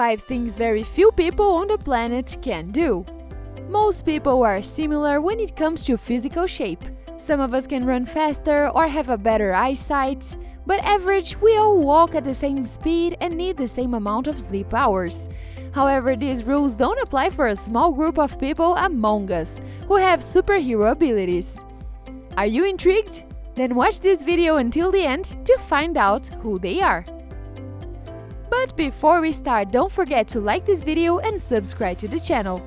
5 things very few people on the planet can do. Most people are similar when it comes to physical shape. Some of us can run faster or have a better eyesight, but average, we all walk at the same speed and need the same amount of sleep hours. However, these rules don't apply for a small group of people among us who have superhero abilities. Are you intrigued? Then watch this video until the end to find out who they are. But before we start, don't forget to like this video and subscribe to the channel.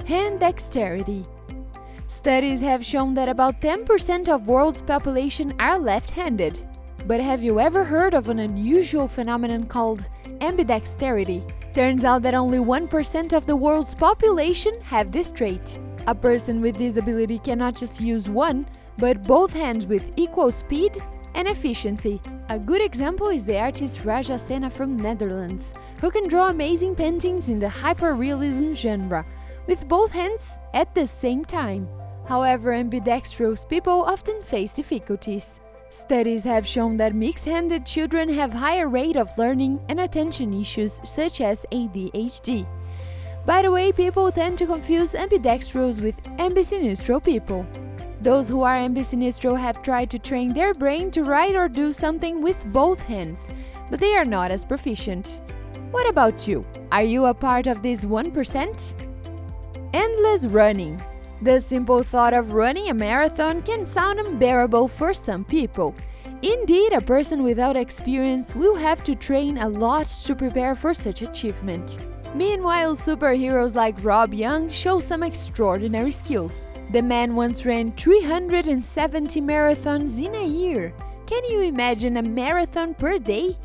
Hand dexterity. Studies have shown that about 10% of world's population are left-handed. But have you ever heard of an unusual phenomenon called ambidexterity? Turns out that only 1% of the world's population have this trait. A person with this ability cannot just use one, but both hands with equal speed and efficiency. A good example is the artist Raja Sena from Netherlands, who can draw amazing paintings in the hyperrealism genre, with both hands at the same time. However, ambidextrous people often face difficulties. Studies have shown that mixed-handed children have higher rate of learning and attention issues such as ADHD. By the way, people tend to confuse ambidextrous with ambisinistral people. Those who are ambisinistral have tried to train their brain to write or do something with both hands, but they are not as proficient. What about you? Are you a part of this 1%? Endless running. The simple thought of running a marathon can sound unbearable for some people. Indeed, a person without experience will have to train a lot to prepare for such achievement. Meanwhile, superheroes like Rob Young show some extraordinary skills. The man once ran 370 marathons in a year. Can you imagine a marathon per day?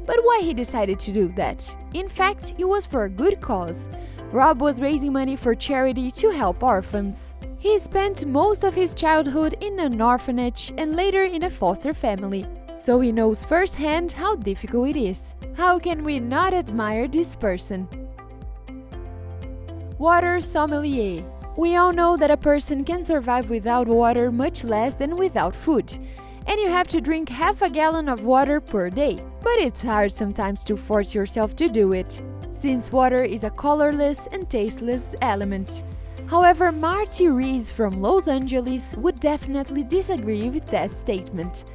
But why he decided to do that? In fact, it was for a good cause. Rob was raising money for charity to help orphans. He spent most of his childhood in an orphanage and later in a foster family, so he knows firsthand how difficult it is. How can we not admire this person? Water sommelier. We all know that a person can survive without water much less than without food. And you have to drink half a gallon of water per day. But it's hard sometimes to force yourself to do it, since water is a colorless and tasteless element. However, Marty Rees from Los Angeles would definitely disagree with that statement.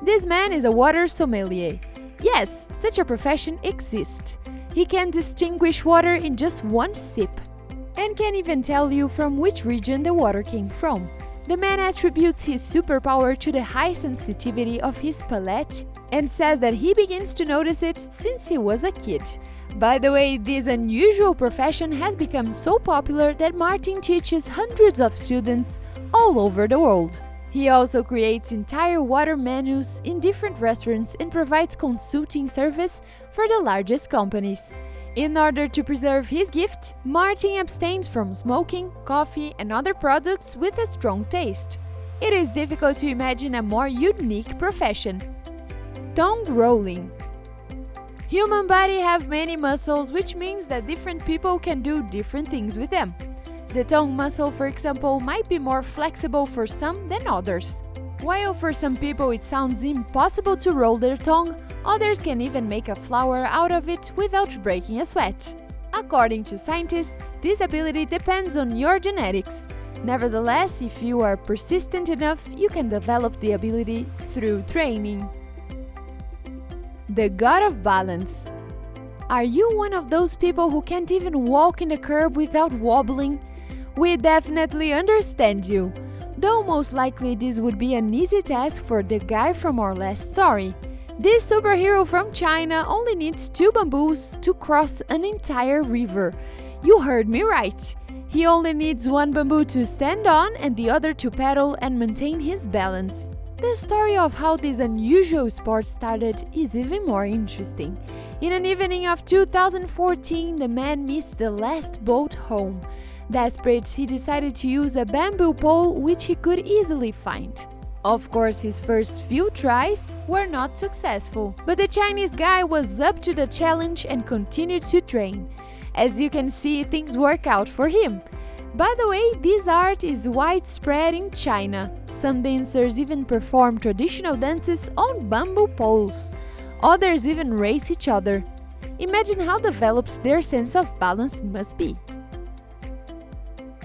This man is a water sommelier. Yes, such a profession exists. He can distinguish water in just one sip, and can even tell you from which region the water came from. The man attributes his superpower to the high sensitivity of his palate and says that he begins to notice it since he was a kid. By the way, this unusual profession has become so popular that Martin teaches hundreds of students all over the world. He also creates entire water menus in different restaurants and provides consulting service for the largest companies. In order to preserve his gift, Martin abstains from smoking, coffee, and other products with a strong taste. It is difficult to imagine a more unique profession. Tongue rolling. Human body have many muscles, which means that different people can do different things with them. The tongue muscle, for example, might be more flexible for some than others. While for some people it sounds impossible to roll their tongue, others can even make a flower out of it without breaking a sweat. According to scientists, this ability depends on your genetics. Nevertheless, if you are persistent enough, you can develop the ability through training. The God of Balance. Are you one of those people who can't even walk in the curb without wobbling? We definitely understand you. Though most likely this would be an easy task for the guy from our last story. This superhero from China only needs 2 bamboos to cross an entire river. You heard me right. He only needs 1 bamboo to stand on and the other to paddle and maintain his balance. The story of how this unusual sport started is even more interesting. In an evening of 2014, the man missed the last boat home. Desperate, he decided to use a bamboo pole which he could easily find. Of course, his first few tries were not successful, but the Chinese guy was up to the challenge and continued to train. As you can see, things work out for him. By the way, this art is widespread in China. Some dancers even perform traditional dances on bamboo poles. Others even race each other. Imagine how developed their sense of balance must be.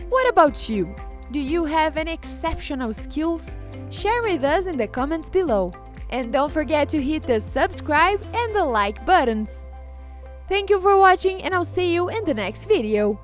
What about you? Do you have any exceptional skills? Share with us in the comments below. And don't forget to hit the subscribe and the like buttons. Thank you for watching, and I'll see you in the next video.